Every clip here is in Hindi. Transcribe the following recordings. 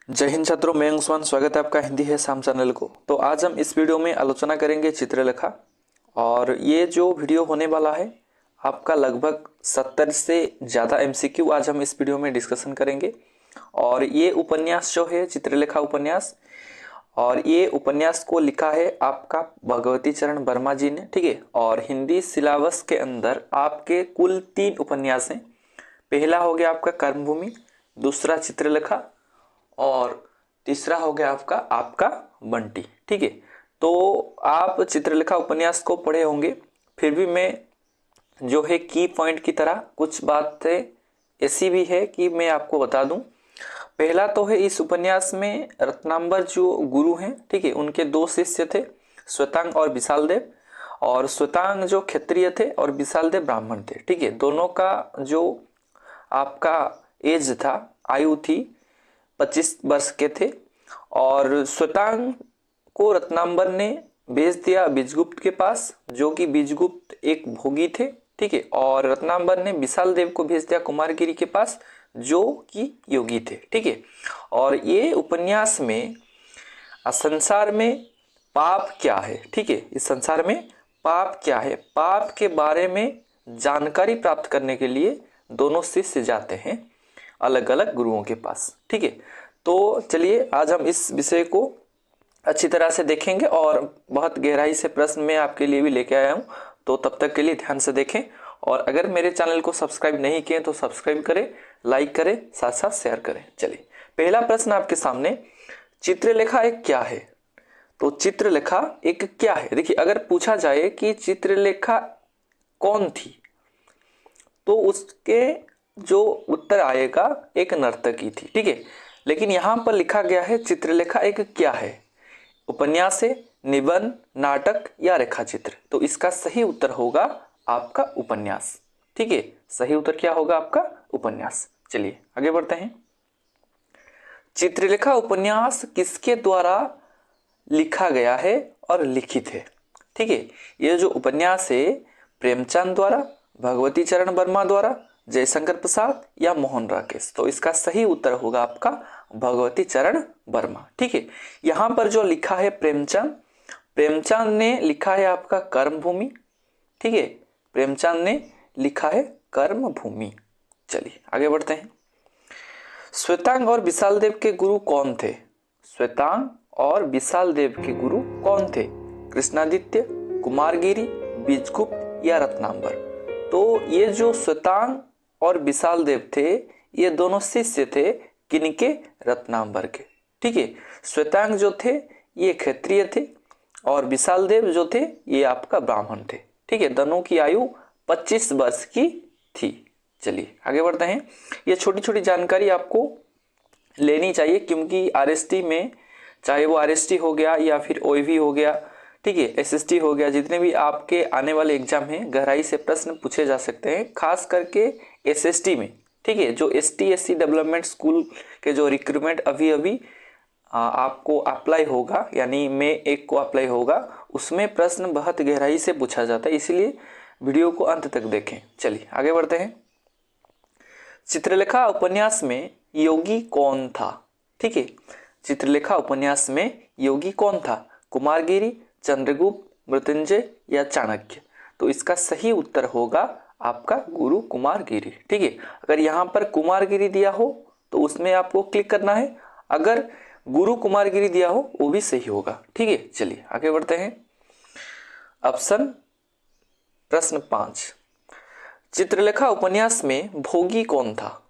जय हिंद छात्रों, मैं अंशुमान। स्वागत है आपका हिंदी है शाम चैनल को। तो आज हम इस वीडियो में आलोचना करेंगे चित्रलेखा। और ये जो वीडियो होने वाला है आपका लगभग 70 से ज़्यादा एमसीक्यू आज हम इस वीडियो में डिस्कशन करेंगे। और ये उपन्यास जो है चित्रलेखा उपन्यास, और ये उपन्यास को लिखा है आपका भगवती चरण वर्मा जी ने, ठीक है। और हिंदी सिलेबस के अंदर आपके कुल 3 उपन्यास हैं। पहला हो गया आपका कर्मभूमि, दूसरा चित्रलेखा और तीसरा हो गया आपका बंटी, ठीक है। तो आप चित्रलेखा उपन्यास को पढ़े होंगे, फिर भी मैं जो है की पॉइंट की तरह कुछ बातें ऐसी भी है कि मैं आपको बता दूं। पहला तो है इस उपन्यास में रत्नांबर जो गुरु हैं, ठीक है, उनके 2 शिष्य थे, श्वेतांग और विशाल देव। और श्वेतांग जो क्षत्रिय थे और विशाल देव ब्राह्मण थे, ठीक है। दोनों का जो आपका एज था, आयु थी 25 वर्ष के थे। और श्वेतांग को रत्नांबर ने भेज दिया बीजगुप्त के पास, जो कि बीजगुप्त एक भोगी थे, ठीक है। और रत्नांबर ने विशाल देव को भेज दिया कुमारगिरी के पास, जो कि योगी थे, ठीक है। और ये उपन्यास में संसार में पाप क्या है, ठीक है, इस संसार में पाप क्या है, पाप के बारे में जानकारी प्राप्त करने के लिए दोनों शिष्य जाते हैं अलग अलग गुरुओं के पास, ठीक है। तो चलिए आज हम इस विषय को अच्छी तरह से देखेंगे और बहुत गहराई से प्रश्न मैं आपके लिए भी लेके आया हूं। तो तब तक के लिए ध्यान से देखें, और अगर मेरे चैनल को सब्सक्राइब नहीं किए तो सब्सक्राइब करें, लाइक करें, साथ साथ शेयर करें। चलिए पहला प्रश्न आपके सामने, चित्रलेखा एक क्या है? तो चित्रलेखा एक क्या है, देखिए अगर पूछा जाए कि चित्रलेखा कौन थी, तो उसके जो उत्तर आएगा एक नर्तकी थी, ठीक है। लेकिन यहां पर लिखा गया है चित्रलेखा एक क्या है, उपन्यास है, निबंध, नाटक या रेखाचित्र। तो इसका सही उत्तर होगा आपका उपन्यास, ठीक है। सही उत्तर क्या होगा आपका उपन्यास। चलिए आगे बढ़ते हैं। चित्रलेखा उपन्यास किसके द्वारा लिखा गया है और लिखित है, ठीक है। यह जो उपन्यास है प्रेमचंद द्वारा, भगवती चरण वर्मा द्वारा, जयशंकर प्रसाद या मोहन राकेश। तो इसका सही उत्तर होगा आपका भगवती चरण वर्मा, ठीक है। यहां पर जो लिखा है प्रेमचंद, प्रेमचंद ने लिखा है आपका कर्मभूमि, ठीक है। प्रेमचंद ने लिखा है कर्मभूमि। चलिए आगे बढ़ते हैं। श्वेतांग और विशाल देव के गुरु कौन थे? श्वेतांग और विशाल देव के गुरु कौन थे? कृष्णादित्य, कुमारगिरी, बीजगुप्त या रत्नांबर। तो ये जो श्वेतांग और विशाल देव थे, ये दोनों शिष्य थे किनके? रत्नांबर के, ठीक है। श्वेतांग जो थे ये क्षत्रिय थे और विशाल देव जो थे ये आपका ब्राह्मण थे, ठीक है। दोनों की आयु 25 वर्ष की थी। चलिए आगे बढ़ते हैं। ये छोटी छोटी जानकारी आपको लेनी चाहिए, क्योंकि आरएसटी में, चाहे वो आरएसटी हो गया या फिर ओईवी हो गया, ठीक है, एसएसटी हो गया, जितने भी आपके आने वाले एग्जाम हैं गहराई से प्रश्न पूछे जा सकते हैं, खास करके एसएसटी में, ठीक है। जो एसटी एससी डेवलपमेंट स्कूल के जो रिक्रूटमेंट अभी अभी आपको अप्लाई होगा, यानी मई 1 को अप्लाई होगा, उसमें प्रश्न बहुत गहराई से पूछा जाता है, इसलिए वीडियो को अंत तक देखें। चलिए आगे बढ़ते हैं। चित्रलेखा उपन्यास में योगी कौन था, ठीक है। चित्रलेखा उपन्यास में योगी कौन था? कुमारगिरी, चंद्रगुप्त, मृत्युंजय या चाणक्य। तो इसका सही उत्तर होगा आपका गुरु कुमारगिरी, ठीक है। अगर यहाँ पर कुमारगिरी दिया हो तो उसमें आपको क्लिक करना है, अगर गुरु कुमारगिरी दिया हो वो भी सही होगा, ठीक है। चलिए आगे बढ़ते हैं। ऑप्शन प्रश्न 5, चित्रलेखा उपन्यास में भोगी कौन था,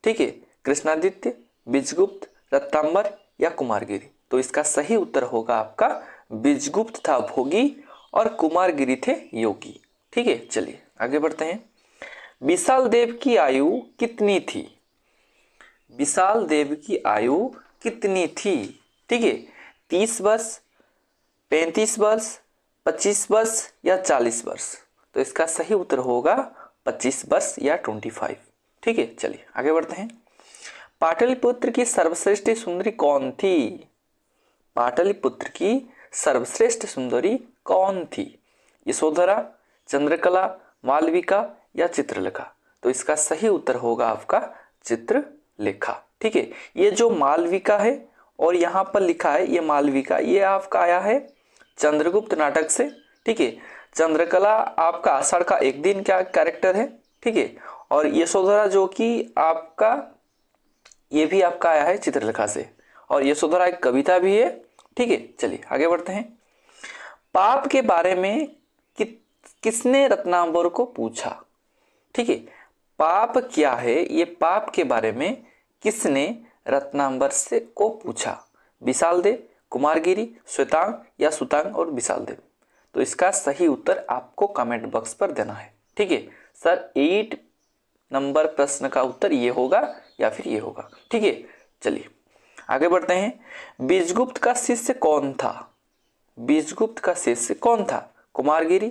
ठीक है। कृष्णादित्य, बीजगुप्त, रत्नांबर या कुमारगिरी। तो इसका सही उत्तर होगा आपका बीजगुप्त था भोगी और कुमारगिरी थे योगी, ठीक है। चलिए आगे बढ़ते हैं। विशाल देव की आयु कितनी थी? विशाल देव की आयु कितनी थी, ठीक है। 30 वर्ष, 35 वर्ष, 25 वर्ष या 40 वर्ष। तो इसका सही उत्तर होगा 25 वर्ष या 25, ठीक है। चलिए आगे बढ़ते हैं। पाटलिपुत्र की सर्वश्रेष्ठ सुंदरी कौन थी? पाटलिपुत्र की सर्वश्रेष्ठ सुंदरी कौन थी? यशोधरा, चंद्रकला, मालविका या चित्रलेखा। तो इसका सही उत्तर होगा आपका चित्रलेखा, ठीक है। ये जो मालविका है और यहाँ पर लिखा है ये मालविका, ये आपका आया है चंद्रगुप्त नाटक से, ठीक है। चंद्रकला आपका आषाढ़ का एक दिन का कैरेक्टर है, ठीक है। और यशोधरा जो कि आपका ये भी आपका आया है चित्रलेखा से, और यशोधरा एक कविता भी है, ठीक है। चलिए आगे बढ़ते हैं। पाप के बारे में किसने रत्नांबर को पूछा, ठीक है। पाप क्या है, ये पाप के बारे में किसने रत्नांबर से को पूछा? विशालदेव, कुमारगिरी, श्वेतांग या सुतांग और विशालदेव। तो इसका सही उत्तर आपको कमेंट बॉक्स पर देना है, ठीक है। सर 8 नंबर प्रश्न का उत्तर ये होगा या फिर ये होगा, ठीक है। चलिए आगे बढ़ते हैं। बीजगुप्त का शिष्य कौन था? बीजगुप्त का शिष्य कौन था? कुमारगिरी,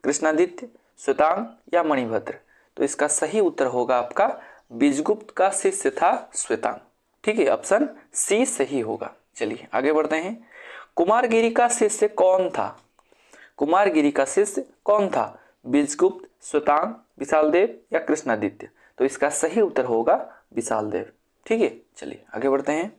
कृष्णादित्य, श्वेतांग या मणिभद्र। तो इसका सही उत्तर होगा आपका बीजगुप्त का शिष्य था श्वेतांग, ठीक है। ऑप्शन सी सही होगा। चलिए आगे बढ़ते हैं। कुमारगिरी का शिष्य कौन था? कुमारगिरी का शिष्य कौन था? बीजगुप्त, श्वेतांग, विशालदेव या कृष्णादित्य। तो इसका सही उत्तर होगा विशालदेव, ठीक है। चलिए आगे बढ़ते हैं।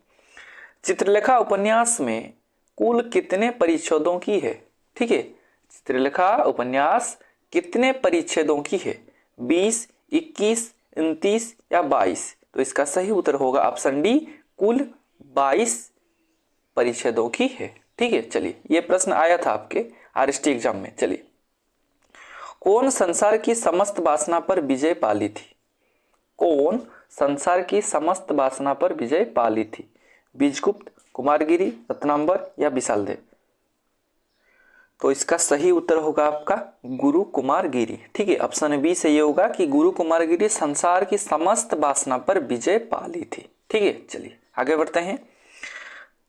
चित्रलेखा उपन्यास में कुल कितने परिच्छेदों की है, ठीक है। चित्रलेखा उपन्यास कितने परिच्छेदों की है? 20, 21, 29 या 22। तो इसका सही उत्तर होगा ऑप्शन डी, कुल 22 परिच्छेदों की है, ठीक है। चलिए ये प्रश्न आया था आपके आरएसटी एग्जाम में। चलिए, कौन संसार की समस्त वासना पर विजय पाली थी? कौन संसार की समस्त वासना पर विजय पाली थी? बीजगुप्त, कुमारगिरी, रत्नांबर या विशालदेव। तो इसका सही उत्तर होगा आपका गुरु कुमारगिरी, ठीक है। ऑप्शन बी से ये होगा कि गुरु कुमारगिरी संसार की समस्त वासना पर विजय पाली थी, ठीक है। चलिए आगे बढ़ते हैं।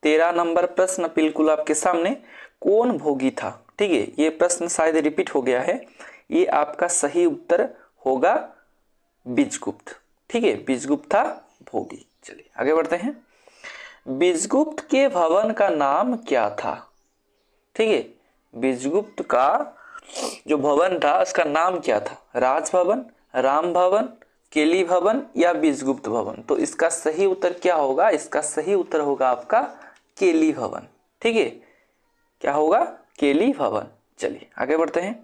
13 नंबर प्रश्न बिल्कुल आपके सामने, कौन भोगी था, ठीक है। ये प्रश्न शायद रिपीट हो गया है। ये आपका सही उत्तर होगा बीजगुप्त, ठीक है। बीजगुप्त था भोगी। चलिए आगे बढ़ते हैं। बीजगुप्त के भवन का नाम क्या था, ठीक है। बीजगुप्त का जो भवन था उसका नाम क्या था? राजभवन, राम भवन, केली भवन या बीजगुप्त भवन। तो इसका सही उत्तर क्या होगा? इसका सही उत्तर होगा आपका केली भवन, ठीक है। क्या होगा? केली भवन। चलिए आगे बढ़ते हैं।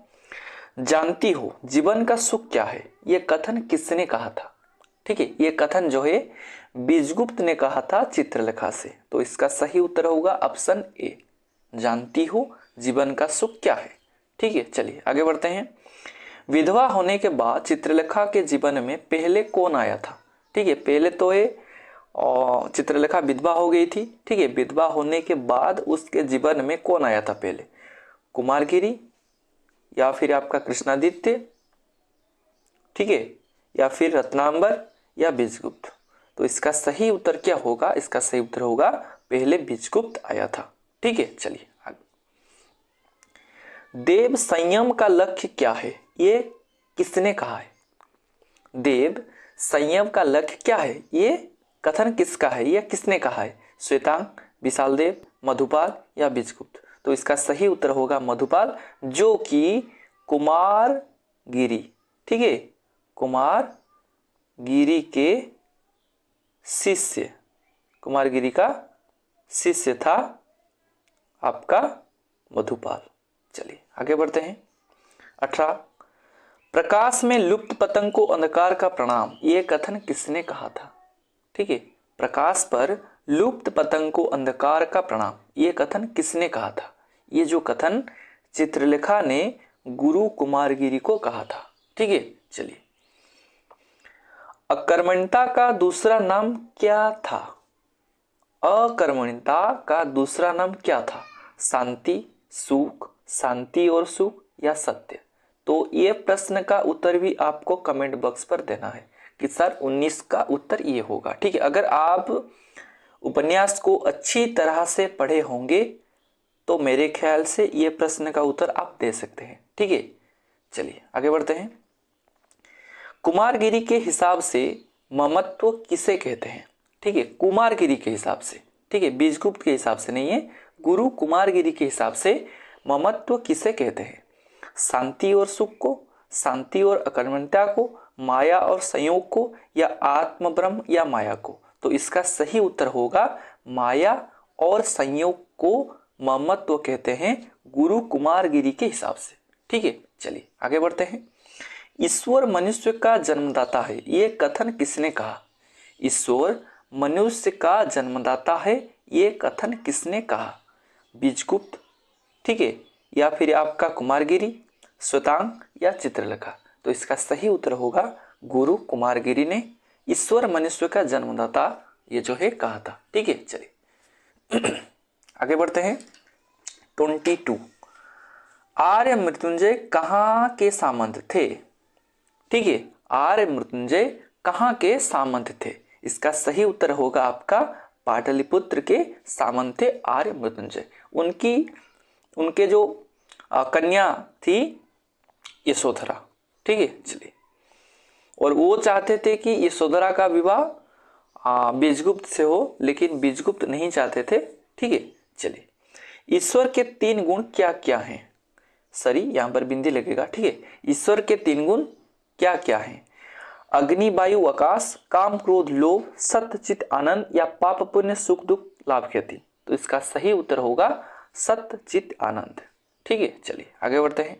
जानती हो जीवन का सुख क्या है, यह कथन किसने कहा था, ठीक है। यह कथन जो है बीजगुप्त ने कहा था चित्रलेखा से। तो इसका सही उत्तर होगा ऑप्शन ए, जानती हो जीवन का सुख क्या है, ठीक है। चलिए आगे बढ़ते हैं। विधवा होने के बाद चित्रलेखा के जीवन में पहले कौन आया था, ठीक है। पहले तो ये चित्रलेखा विधवा हो गई थी, ठीक है। विधवा होने के बाद उसके जीवन में कौन आया था पहले? कुमारगिरी या फिर आपका कृष्णादित्य, ठीक है, या फिर रत्नांबर या बीजगुप्त। तो इसका सही उत्तर क्या होगा? इसका सही उत्तर होगा पहले बीजगुप्त आया था, ठीक है। चलिए आगे। देव संयम का लक्ष्य क्या है, ये किसने कहा है? देव संयम का लक्ष्य क्या है, ये कथन किसका है, यह किसने कहा है? श्वेतांग, विशालदेव, मधुपाल या बीजगुप्त। तो इसका सही उत्तर होगा मधुपाल, जो कि कुमारगिरी, ठीक है, कुमारगिरी के शिष्य, कुमारगिरी का शिष्य था आपका मधुपाल। चलिए आगे बढ़ते हैं। 18, प्रकाश में लुप्त पतंग को अंधकार का प्रणाम, यह कथन किसने कहा था, ठीक है। प्रकाश पर लुप्त पतंग को अंधकार का प्रणाम, यह कथन किसने कहा था? ये जो कथन चित्रलेखा ने गुरु कुमारगिरी को कहा था, ठीक है। चलिए, अकर्मण्यता का दूसरा नाम क्या था? अकर्मण्यता का दूसरा नाम क्या था? शांति, सुख, शांति और सुख या सत्य। तो ये प्रश्न का उत्तर भी आपको कमेंट बॉक्स पर देना है कि सर 19 का उत्तर ये होगा, ठीक है। अगर आप उपन्यास को अच्छी तरह से पढ़े होंगे तो मेरे ख्याल से ये प्रश्न का उत्तर आप दे सकते हैं, ठीक है। चलिए आगे बढ़ते हैं। कुमारगिरी के हिसाब से ममत्व किसे कहते हैं, ठीक है। कुमारगिरी के हिसाब से, ठीक है, बीजगुप्त के हिसाब से नहीं है, गुरु कुमारगिरी के हिसाब से ममत्व किसे कहते हैं? शांति और सुख को, शांति और अकर्मण्यता को, माया और संयोग को या आत्म ब्रह्म या माया को। तो इसका सही उत्तर होगा माया और संयोग को ममत्व कहते हैं गुरु कुमारगिरी के हिसाब से। ठीक है, चलिए आगे बढ़ते हैं। ईश्वर मनुष्य का जन्मदाता है, ये कथन किसने कहा? ईश्वर मनुष्य का जन्मदाता है, ये कथन किसने कहा? बीजगुप्त, ठीक है, या फिर आपका कुमारगिरी, श्वेतांग या चित्रलेखा? तो इसका सही उत्तर होगा गुरु कुमारगिरी ने ईश्वर मनुष्य का जन्मदाता ये जो है कहा था। ठीक है, चलिए आगे बढ़ते हैं। 22 आर्य मृत्युंजय कहाँ के सामंत थे? ठीक है, आर्य मृत्युंजय कहाँ के सामंत थे? इसका सही उत्तर होगा आपका पाटलिपुत्र के सामंत थे आर्य मृत्युंजय। उनके जो कन्या थी यशोधरा। ठीक है, चलिए, और वो चाहते थे कि यशोधरा का विवाह बीजगुप्त से हो, लेकिन बीजगुप्त नहीं चाहते थे। ठीक है, चलिए, ईश्वर के 3 गुण क्या क्या हैं? सॉरी, यहाँ पर बिंदी लगेगा। ठीक है, ईश्वर के 3 गुण क्या क्या हैं? अग्नि, वायु, आकाश, काम, क्रोध, लोभ, सत्य, चित, आनंद या पाप, पुण्य, सुख, दुख, लाभ, क्षति? तो इसका सही उत्तर होगा सत्य, चित, आनंद। ठीक है, चलिए आगे बढ़ते हैं।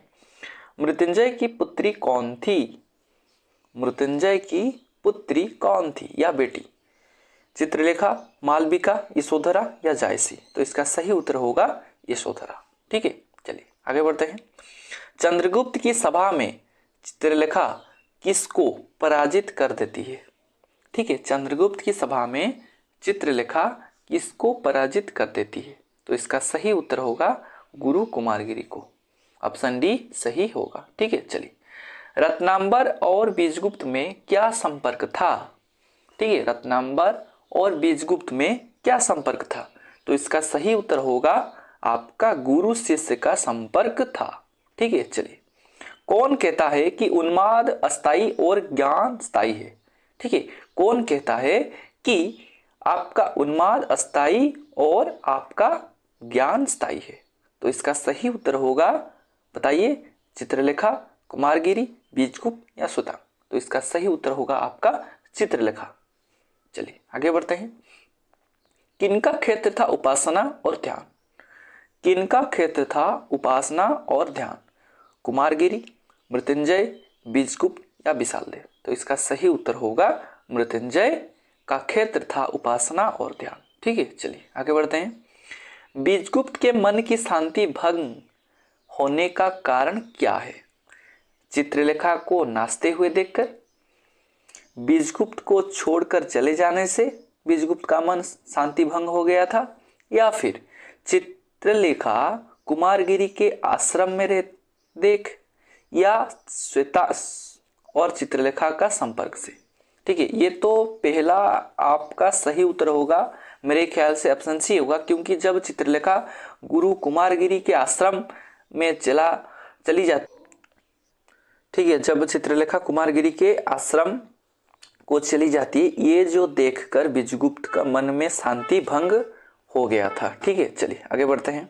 मृत्युंजय की पुत्री कौन थी? मृत्युंजय की पुत्री कौन थी या बेटी? चित्रलेखा, मालविका, यशोधरा या जायसी? तो इसका सही उत्तर होगा यशोधरा। ठीक है, चलिए आगे बढ़ते हैं। चंद्रगुप्त की सभा में चित्रलेखा किसको पराजित कर देती है? ठीक है, चंद्रगुप्त की सभा में चित्रलेखा किसको पराजित कर देती है? तो इसका सही उत्तर होगा गुरु कुमारगिरी को। ऑप्शन डी सही होगा। ठीक है, चलिए, रत्नांबर और बीजगुप्त में क्या संपर्क था? ठीक है, रत्नांबर और बीजगुप्त में क्या संपर्क था? तो इसका सही उत्तर होगा आपका गुरु शिष्य का संपर्क था। ठीक है, चलिए, कौन कहता है कि उन्माद अस्थाई और ज्ञान स्थायी है? ठीक है, कौन कहता है कि आपका उन्माद अस्थाई और आपका ज्ञान स्थायी है? तो इसका सही उत्तर होगा, बताइए, चित्रलेखा, कुमारगिरी, बीजगुप्त या श्वेतांग? तो इसका सही उत्तर होगा आपका चित्रलेखा। चलिए आगे बढ़ते हैं। किनका क्षेत्र था उपासना और ध्यान? किनका क्षेत्र था उपासना और ध्यान? कुमारगिरी, मृत्युंजय, बीजगुप्त या विशालदेव? तो इसका सही उत्तर होगा मृत्युंजय का क्षेत्र था उपासना और ध्यान। ठीक है, चलिए आगे बढ़ते हैं। बीजगुप्त के मन की शांति भंग होने का कारण क्या है? चित्रलेखा को नाचते हुए देखकर, बीजगुप्त को छोड़कर चले जाने से बीजगुप्त का मन शांति भंग हो गया था, या फिर चित्रलेखा कुमारगिरी के आश्रम में रह देख, या श्वेता और चित्रलेखा का संपर्क से? ठीक है, ये तो पहला आपका सही उत्तर होगा, मेरे ख्याल से ऑप्शन सी होगा, क्योंकि जब चित्रलेखा गुरु कुमारगिरी के आश्रम में चली जाती, ठीक है, जब चित्रलेखा कुमारगिरी के आश्रम को चली जाती है, ये जो देखकर बीजगुप्त का मन में शांति भंग हो गया था। ठीक है, चलिए आगे बढ़ते हैं।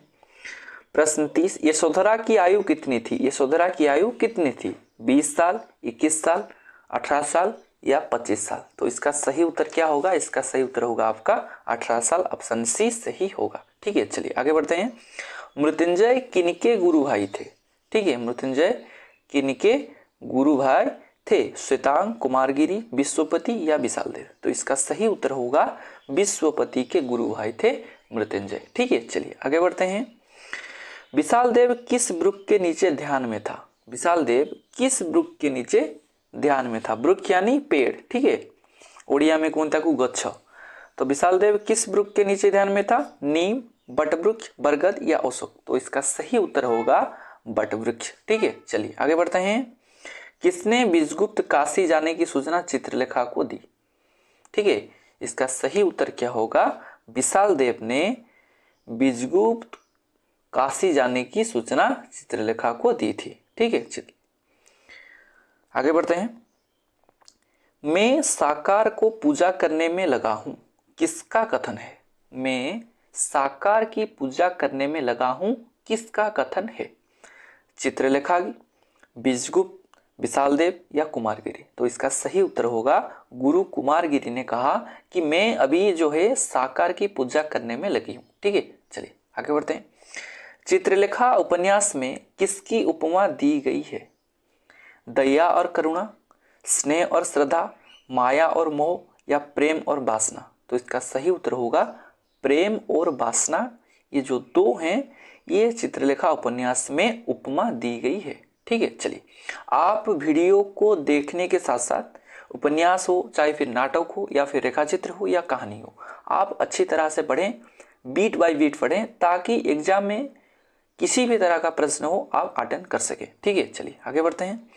प्रश्न 30, यशोधरा की आयु कितनी थी? यशोधरा की आयु कितनी थी? 20 साल, 21 साल, 18 साल या 25 साल? तो इसका सही उत्तर क्या होगा? इसका सही उत्तर होगा आपका 18 साल। ऑप्शन सी सही होगा। ठीक है, चलिए आगे बढ़ते हैं। मृत्युंजय किनके गुरु भाई थे? ठीक है, मृत्युंजय किनके गुरु भाई थे? श्वेतांग, कुमारगिरी, विश्वपति या विशालदेव? तो इसका सही उत्तर होगा विश्वपति के गुरु भाई थे मृत्युंजय। ठीक है, चलिए आगे बढ़ते हैं। विशालदेव किस वृक्ष के नीचे ध्यान में था? विशालदेव किस वृक्ष के नीचे ध्यान में था? वृक्ष यानी पेड़। ठीक है, ओडिया में कौन था को गच्छ। तो विशालदेव किस वृक्ष के नीचे ध्यान में था? नीम, बटवृक्ष, बरगद या अशोक? तो इसका सही उत्तर होगा बटवृक्ष। ठीक है, चलिए आगे बढ़ते हैं। किसने बीजगुप्त काशी जाने की सूचना चित्रलेखा को दी? ठीक है, इसका सही उत्तर क्या होगा? विशालदेव ने बीजगुप्त काशी जाने की सूचना चित्रलेखा को दी थी। ठीक है, चलिए आगे बढ़ते हैं। मैं साकार को पूजा करने में लगा हूं, किसका कथन है? मैं साकार की पूजा करने में लगा हूं, किसका कथन है? चित्रलेखा, बीजगुप्त, विशालदेव या कुमारगिरी? तो इसका सही उत्तर होगा गुरु कुमारगिरी ने कहा कि मैं अभी जो है साकार की पूजा करने में लगी हूँ। ठीक है, चलिए आगे बढ़ते हैं। चित्रलेखा उपन्यास में किसकी उपमा दी गई है? दया और करुणा, स्नेह और श्रद्धा, माया और मोह या प्रेम और वासना? तो इसका सही उत्तर होगा प्रेम और वासना। ये जो दो हैं ये चित्रलेखा उपन्यास में उपमा दी गई है। ठीक है, चलिए आप वीडियो को देखने के साथ साथ उपन्यास हो, चाहे फिर नाटक हो या फिर रेखाचित्र हो या कहानी हो, आप अच्छी तरह से पढ़ें, बीट बाय बीट पढ़ें, ताकि एग्जाम में किसी भी तरह का प्रश्न हो आप अटेंड कर सके। ठीक है, चलिए आगे बढ़ते हैं।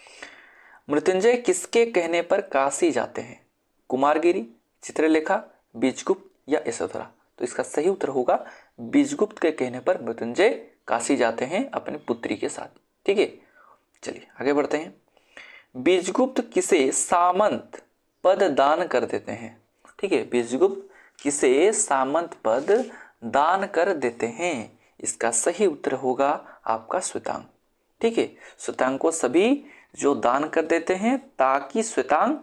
मृत्युंजय किसके कहने पर काशी जाते हैं? कुमारगिरी, चित्रलेखा, बीजगुप्त या यशोधरा? तो इसका सही उत्तर होगा बीजगुप्त के कहने पर मृत्युंजय काशी जाते हैं अपनी पुत्री के साथ। ठीक है, चलिए आगे बढ़ते हैं। बीजगुप्त किसे सामंत पद दान कर देते हैं? ठीक है, बीजगुप्त किसे सामंत पद दान कर देते हैं? इसका सही उत्तर होगा आपका श्वेतांग। ठीक है, श्वेतांग को सभी जो दान कर देते हैं ताकि श्वेतांग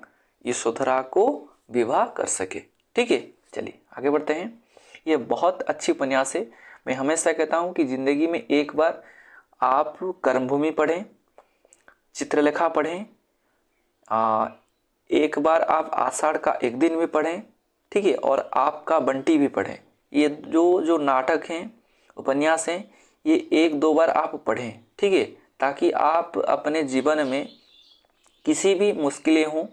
यशोधरा को विवाह कर सके। ठीक है, चलिए आगे बढ़ते हैं। ये बहुत अच्छी उपन्यास है। मैं हमेशा कहता हूँ कि जिंदगी में एक बार आप कर्मभूमि पढ़ें, चित्रलेखा पढ़ें, एक बार आप आषाढ़ का एक दिन भी पढ़ें। ठीक है, और आपका बंटी भी पढ़ें। ये जो नाटक हैं, उपन्यास हैं, ये एक दो बार आप पढ़ें। ठीक है, ताकि आप अपने जीवन में किसी भी मुश्किलें हों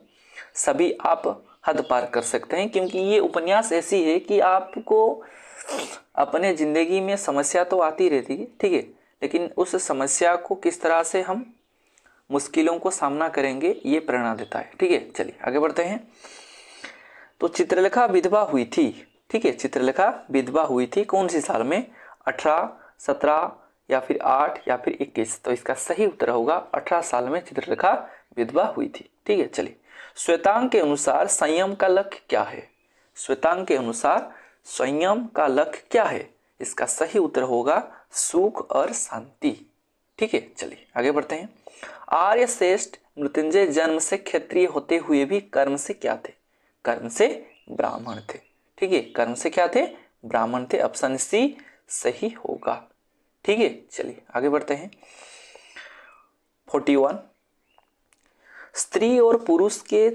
सभी आप हद पार कर सकते हैं, क्योंकि ये उपन्यास ऐसी है कि आपको अपने ज़िंदगी में समस्या तो आती रहती है। ठीक है, लेकिन उस समस्या को किस तरह से हम मुश्किलों को सामना करेंगे ये प्रेरणा देता है। ठीक है, चलिए आगे बढ़ते हैं। तो चित्रलेखा विधवा हुई थी। ठीक है, चित्रलेखा विधवा हुई थी कौन सी साल में? 18, 17 या फिर 8 या फिर 21? तो इसका सही उत्तर होगा 18 साल में चित्रलेखा विधवा हुई थी। ठीक है, चलिए श्वेतांग के अनुसार संयम का लक्ष्य क्या है? श्वेतांग के अनुसार संयम का लक्ष्य क्या है? इसका सही उत्तर होगा सुख और शांति। ठीक है, चलिए आगे बढ़ते हैं। आर्यश्रेष्ठ मृत्युंजय जन्म से क्षत्रिय होते हुए भी कर्म से क्या थे? कर्म से ब्राह्मण थे। ठीक है, कर्म से क्या थे? ब्राह्मण थे। ऑप्शन सी सही होगा। ठीक है, चलिए आगे बढ़ते हैं। 41 स्त्री और पुरुष के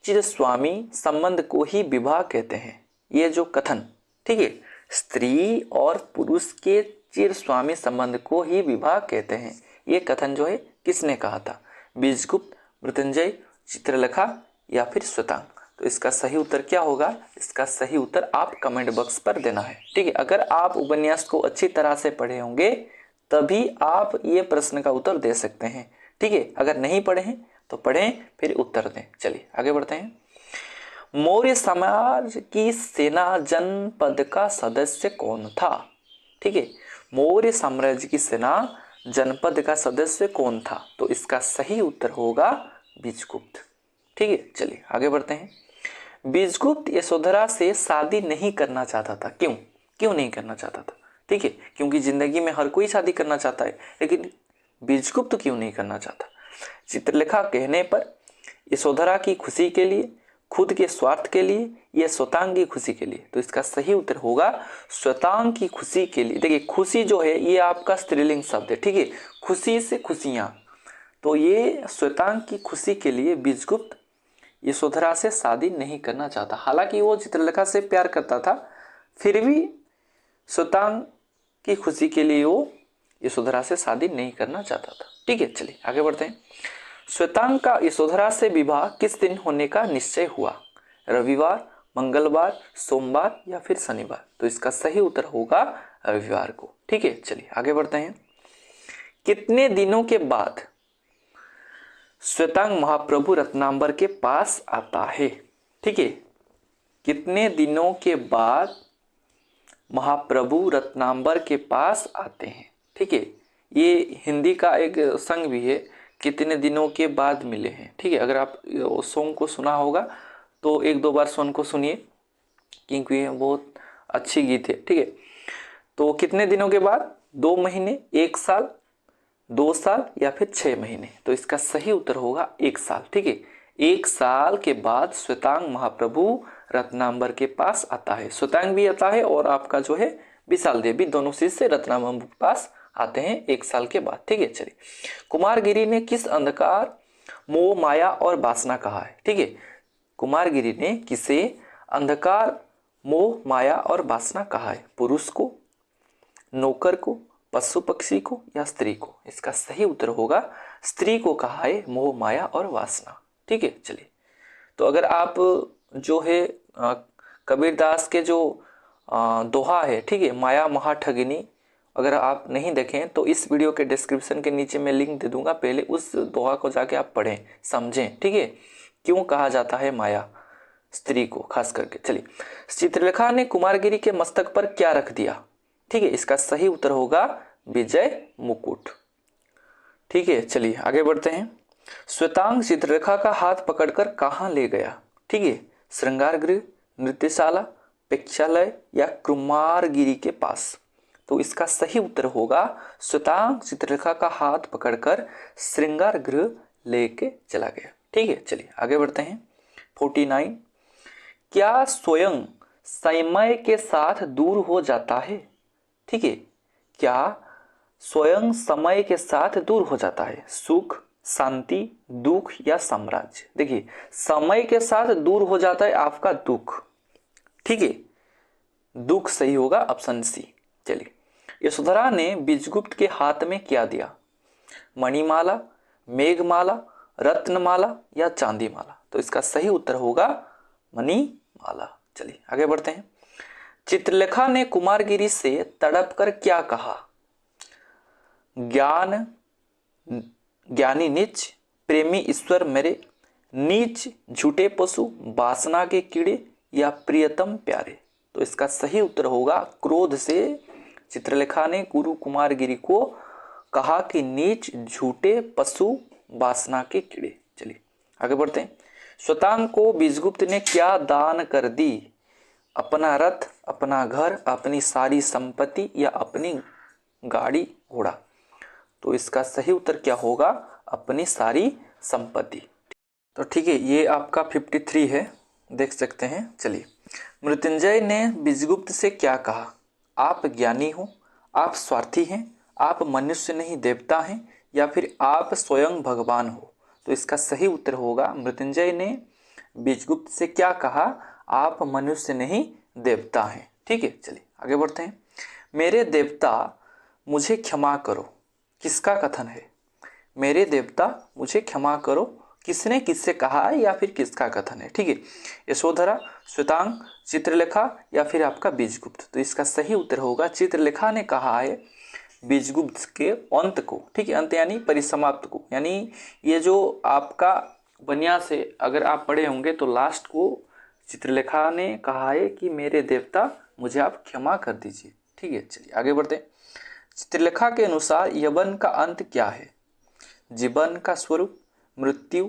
चिरस्वामी संबंध को ही विवाह कहते हैं। ये जो कथन, ठीक है, स्त्री और पुरुष के चिरस्वामी संबंध को ही विवाह कहते हैं, ये कथन जो है किसने कहा था? बीजगुप्त, मृत्युंजय, चित्रलेखा या फिर श्वेतांग? तो इसका सही उत्तर क्या होगा? इसका सही उत्तर आप कमेंट बॉक्स पर देना है। ठीक है, अगर आप उपन्यास को अच्छी तरह से पढ़े होंगे तभी आप ये प्रश्न का उत्तर दे सकते हैं। ठीक है, अगर नहीं पढ़े हैं तो पढ़ें फिर उत्तर दें। चलिए आगे बढ़ते हैं। मौर्य समाज की सेना जनपद का सदस्य कौन था? ठीक है, मौर्य साम्राज्य की सेना जनपद का सदस्य कौन था? तो इसका सही उत्तर होगा बीजगुप्त। ठीक है, चलिए आगे बढ़ते हैं। बीजगुप्त यशोधरा से शादी नहीं करना चाहता था। क्यों नहीं करना चाहता था? ठीक है, क्योंकि जिंदगी में हर कोई शादी करना चाहता है, लेकिन बीजगुप्त क्यों नहीं करना चाहता? चित्रलेखा कहने पर, यशोधरा की खुशी के लिए, खुद के स्वार्थ के लिए या श्वेतांग की खुशी के लिए? तो इसका सही उत्तर होगा श्वेतांग की खुशी के लिए। देखिए, खुशी जो है ये आपका स्त्रीलिंग शब्द है। ठीक है, खुशी से खुशियां, तो ये श्वेतांग की खुशी के लिए बीजगुप्त यशोधरा से शादी नहीं करना चाहता। हालांकि वो चित्रलेखा से प्यार करता था, फिर भी श्वेतांग की खुशी के लिए वो यशोधरा से शादी नहीं करना चाहता था। ठीक है, चलिए आगे बढ़ते हैं। श्वेतांग का यशोधरा से विवाह किस दिन होने का निश्चय हुआ? रविवार, मंगलवार, सोमवार या फिर शनिवार? तो इसका सही उत्तर होगा रविवार को। ठीक है, चलिए आगे बढ़ते हैं। कितने दिनों के बाद श्वेतांग महाप्रभु रत्नांबर के पास आता है? ठीक है, कितने दिनों के बाद महाप्रभु रत्नांबर के पास आते हैं? ठीक है, ये हिंदी का एक संग भी है, कितने दिनों के बाद मिले हैं। ठीक है, अगर आप सॉन्ग को सुना होगा तो एक दो बार सॉन्ग को सुनिए, क्योंकि ये बहुत अच्छी गीत है। ठीक है, तो कितने दिनों के बाद? 2 महीने, 1 साल, 2 साल या फिर 6 महीने। तो इसका सही उत्तर होगा 1 साल। ठीक है, 1 साल के बाद श्वेतांग महाप्रभु रत्नांबर के पास आता है। श्वेतांग भी आता है और आपका जो है विशाल देव भी, दोनों शिष्य रत्नांबर के पास आते हैं 1 साल के बाद। ठीक है, चलिए कुमारगिरी ने किस अंधकार, मोह, माया और वासना कहा है? ठीक है, कुमारगिरी ने किसे अंधकार, मोह, माया और वासना कहा है? पुरुष को, नौकर को, पशु पक्षी को या स्त्री को? इसका सही उत्तर होगा स्त्री को कहा है मोह, माया और वासना। ठीक है, चलिए तो अगर आप जो है कबीरदास के जो दोहा है, ठीक है, माया महा ठगिनी, अगर आप नहीं देखें तो इस वीडियो के डिस्क्रिप्शन के नीचे मैं लिंक दे दूंगा, पहले उस दोहा को जाके आप पढ़ें, समझें। ठीक है, क्यों कहा जाता है माया स्त्री को खास करके। चलिए, चित्रलेखा ने कुमारगिरी के मस्तक पर क्या रख दिया? ठीक है, इसका सही उत्तर होगा विजय मुकुट। ठीक है, चलिए आगे बढ़ते हैं। श्वेतांग चित्रलेखा का हाथ पकड़कर कहाँ ले गया? ठीक है, श्रृंगार गृह, नृत्यशाला, प्रेक्षालय या कुमारगिरी के पास? तो इसका सही उत्तर होगा श्वेतांग चित्रलेखा का हाथ पकड़कर श्रृंगार गृह लेके चला गया। ठीक है, चलिए आगे बढ़ते हैं। 49, क्या स्वयं समय के साथ दूर हो जाता है? ठीक है, क्या स्वयं समय के साथ दूर हो जाता है? सुख, शांति, दुख या साम्राज्य? देखिए, समय के साथ दूर हो जाता है आपका दुख। ठीक है, दुख सही होगा, ऑप्शन सी। चलिए, यशोधरा ने बीजगुप्त के हाथ में क्या दिया? मणिमाला, मेघमाला, रत्नमाला या चांदीमाला? तो इसका सही उत्तर होगा मणिमाला। चलिए आगे बढ़ते हैं। चित्रलेखा ने कुमारगिरी से तड़प कर क्या कहा? ज्ञान, ज्ञानी नीच, प्रेमी ईश्वर मेरे, नीच झूठे पशु, वासना के कीड़े या प्रियतम प्यारे? तो इसका सही उत्तर होगा क्रोध से चित्रलेखा ने गुरु कुमारगिरी को कहा कि नीच, झूठे पशु, वासना के कीड़े। चलिए आगे बढ़ते हैं। श्वेतांग को बीजगुप्त ने क्या दान कर दी? अपना रथ, अपना घर, अपनी सारी संपत्ति या अपनी गाड़ी घोड़ा? तो इसका सही उत्तर क्या होगा? अपनी सारी संपत्ति। तो ठीक है, ये आपका 53 है, देख सकते हैं। चलिए, मृत्युंजय ने बीजगुप्त से क्या कहा? आप ज्ञानी हो, आप स्वार्थी हैं, आप मनुष्य नहीं देवता हैं या फिर आप स्वयं भगवान हो? तो इसका सही उत्तर होगा मृत्युंजय ने बीजगुप्त से क्या कहा? आप मनुष्य नहीं देवता हैं। ठीक है, चलिए आगे बढ़ते हैं। मेरे देवता मुझे क्षमा करो, किसका कथन है? मेरे देवता मुझे क्षमा करो, किसने किससे कहा है या फिर किसका कथन है? ठीक है, यशोधरा, श्वेतांग, चित्रलेखा या फिर आपका बीजगुप्त? तो इसका सही उत्तर होगा चित्रलेखा ने कहा है बीजगुप्त के अंत को। ठीक है, अंत यानी परिसमाप्त को, यानी ये जो आपका उपन्यास है, अगर आप पढ़े होंगे तो लास्ट को चित्रलेखा ने कहा है कि मेरे देवता मुझे आप क्षमा कर दीजिए। ठीक है, चलिए आगे बढ़ते हैं। चित्रलेखा के अनुसार यवन का अंत क्या है? जीवन का स्वरूप, मृत्यु,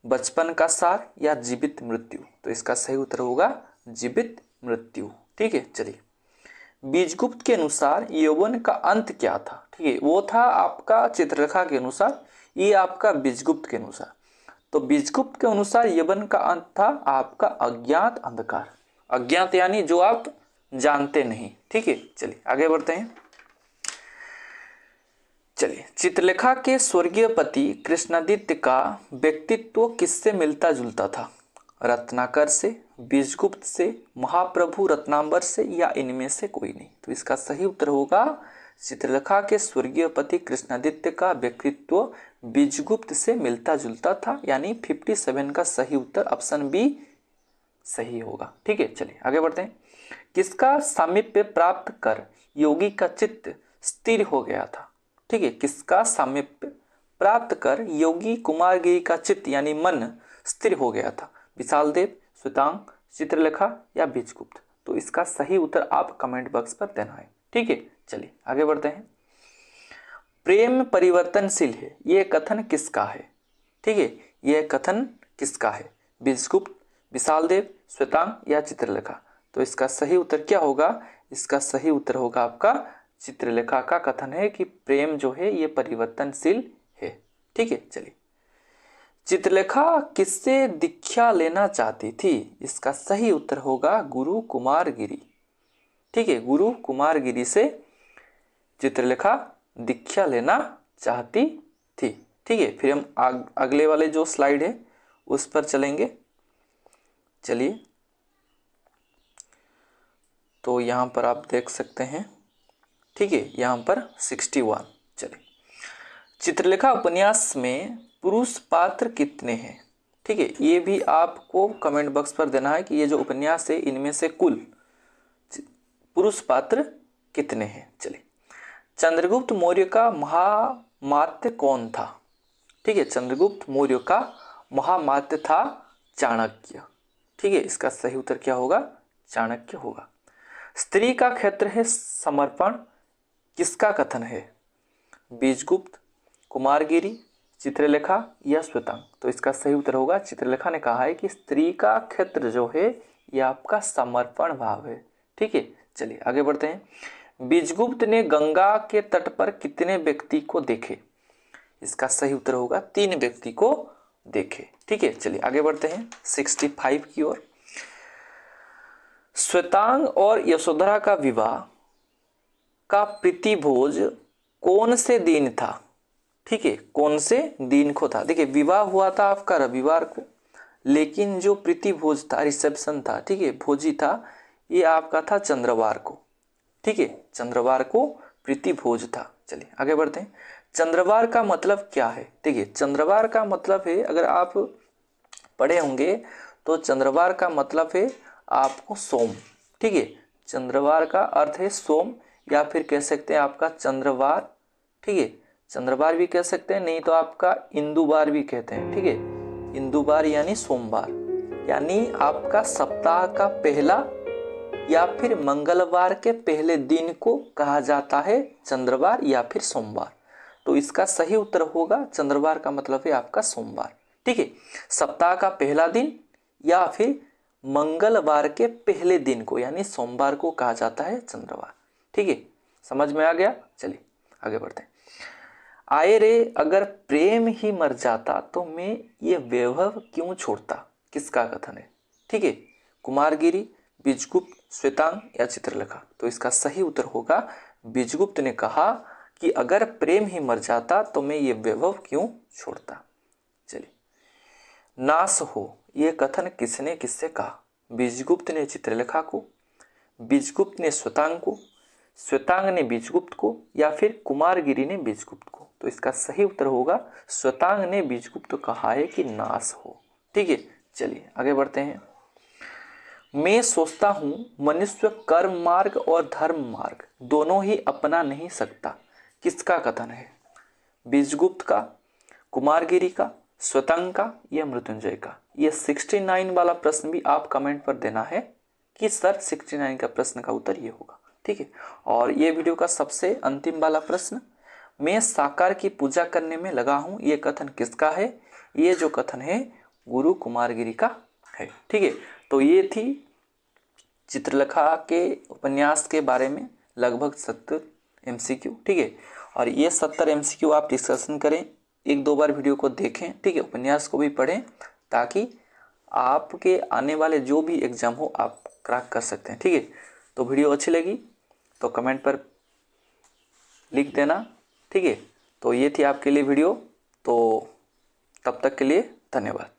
बचपन का सार या जीवित मृत्यु? तो इसका सही उत्तर होगा जीवित मृत्यु। ठीक है, चलिए, बीजगुप्त के अनुसार यौवन का अंत क्या था? ठीक है, वो था आपका चित्रलेखा के अनुसार, ये आपका बीजगुप्त के अनुसार। तो बीजगुप्त के अनुसार यौवन का अंत था आपका अज्ञात अंधकार। अज्ञात यानी जो आप जानते नहीं। ठीक है, चलिए आगे बढ़ते हैं। चलिए, चित्रलेखा के स्वर्गीय पति कृष्णादित्य का व्यक्तित्व किससे मिलता जुलता था? रत्नाकर से, बीजगुप्त से, महाप्रभु रत्नांबर से या इनमें से कोई नहीं? तो इसका सही उत्तर होगा चित्रलेखा के स्वर्गीय पति कृष्णादित्य का व्यक्तित्व बीजगुप्त से मिलता जुलता था, यानी 57 का सही उत्तर ऑप्शन बी सही होगा। ठीक है, चलिए आगे बढ़ते हैं। किसका सामीप्य प्राप्त कर योगी का चित्त स्थिर हो गया था? ठीक है, किसका सामीप्य प्राप्त कर योगी कुमारगिरी का चित्त यानी मन स्थिर हो गया था? विशाल देव, श्वेतांग, चित्रलेखा या बीजगुप्त? तो इसका सही उत्तर आप कमेंट बॉक्स पर देना है। ठीक है, चलिए आगे बढ़ते हैं। प्रेम परिवर्तनशील है, यह कथन किसका है? ठीक है, यह कथन किसका है? बीजगुप्त, विशाल देव, श्वेतांग या चित्रलेखा? तो इसका सही उत्तर क्या होगा? इसका सही उत्तर होगा आपका चित्रलेखा का कथन है कि प्रेम जो है ये परिवर्तनशील है। ठीक है, चलिए। चित्रलेखा किससे दीक्षा लेना चाहती थी? इसका सही उत्तर होगा गुरु कुमारगिरी। ठीक है, गुरु कुमारगिरी से चित्रलेखा दीक्षा लेना चाहती थी। ठीक है, फिर हम अगले वाले जो स्लाइड है उस पर चलेंगे। चलिए, तो यहाँ पर आप देख सकते हैं। ठीक है, यहाँ पर 61। चलिए, चित्रलेखा उपन्यास में पुरुष पात्र कितने हैं? ठीक है, ये भी आपको कमेंट बॉक्स पर देना है कि ये जो उपन्यास है इनमें से कुल पुरुष पात्र कितने हैं। चलिए, चंद्रगुप्त मौर्य का महामात्य कौन था? ठीक है, चंद्रगुप्त मौर्य का महामात्य था चाणक्य। ठीक है, इसका सही उत्तर क्या होगा? चाणक्य होगा। स्त्री का क्षेत्र है समर्पण, किसका कथन है? बीजगुप्त, कुमारगिरी, चित्रलेखा या श्वेतांग? तो इसका सही उत्तर होगा चित्रलेखा ने कहा है कि स्त्री का क्षेत्र जो है यह आपका समर्पण भाव है। ठीक है, चलिए आगे बढ़ते हैं। बीजगुप्त ने गंगा के तट पर कितने व्यक्ति को देखे? इसका सही उत्तर होगा 3 व्यक्ति को देखे। ठीक है, चलिए आगे बढ़ते हैं 65 की ओर। श्वेतांग और यशोधरा का विवाह का प्रीतिभोज कौन से दिन था? ठीक है, कौन से दिन को था? देखिए, विवाह हुआ था आपका रविवार को, लेकिन जो प्रीतिभोज था, रिसेप्शन था, ठीक है, भोजी था, ये आपका था चंद्रवार को। ठीक है, चंद्रवार को प्रीतिभोज था। चलिए आगे बढ़ते हैं। चंद्रवार का मतलब क्या है? देखिए, चंद्रवार का मतलब है, अगर आप पढ़े होंगे तो चंद्रवार का मतलब है आपको सोम। ठीक है, चंद्रवार का अर्थ है सोम, या फिर कह सकते हैं आपका चंद्रवार। ठीक है, चंद्रवार भी कह सकते हैं, नहीं तो आपका इंदुवार भी कहते हैं। ठीक है, इंदुवार यानी सोमवार, यानी आपका सप्ताह का पहला या फिर मंगलवार के पहले दिन को कहा जाता है चंद्रवार या फिर सोमवार। तो इसका सही उत्तर होगा चंद्रवार का मतलब है आपका सोमवार। ठीक है, सप्ताह का पहला दिन या फिर मंगलवार के पहले दिन को यानी सोमवार को कहा जाता है चंद्रवार। ठीक है, समझ में आ गया? चलिए आगे बढ़ते हैं। आए रे अगर प्रेम ही मर जाता तो मैं ये वैभव क्यों छोड़ता? किसका कथन है? ठीक है, कुमारगिरी, बीजगुप्त, श्वेतांग या चित्रलेखा? तो इसका सही उत्तर होगा बीजगुप्त ने कहा कि अगर प्रेम ही मर जाता तो मैं ये वैभव क्यों छोड़ता। चलिए, नाश हो ये कथन किसने किससे कहा? बीजगुप्त ने चित्रलेखा को, बीजगुप्त ने श्वेतांग को, श्वेतांग ने बीजगुप्त को, या फिर कुमारगिरी ने बीजगुप्त को? तो इसका सही उत्तर होगा श्वेतांग ने बीजगुप्त को कहा है कि नाश हो। ठीक है, चलिए आगे बढ़ते हैं। मैं सोचता हूं मनुष्य कर्म मार्ग और धर्म मार्ग दोनों ही अपना नहीं सकता, किसका कथन है? बीजगुप्त का, कुमारगिरी का, श्वेतांग का या मृत्युंजय का? ये 69 वाला प्रश्न भी आप कमेंट पर देना है कि सर 69 का प्रश्न का उत्तर ये होगा। ठीक है, और ये वीडियो का सबसे अंतिम वाला प्रश्न, मैं साकार की पूजा करने में लगा हूं, ये कथन किसका है? ये जो कथन है गुरु कुमारगिरी का है। ठीक है, तो ये थी चित्रलेखा के उपन्यास के बारे में लगभग 70 MCQ। ठीक है, और ये 70 MCQ आप डिस्कशन करें, 1-2 बार वीडियो को देखें। ठीक है, उपन्यास को भी पढ़ें ताकि आपके आने वाले जो भी एग्जाम हो आप क्रैक कर सकते हैं। ठीक है, तो वीडियो अच्छी लगी तो कमेंट पर लिख देना। ठीक है, तो ये थी आपके लिए वीडियो, तो तब तक के लिए धन्यवाद।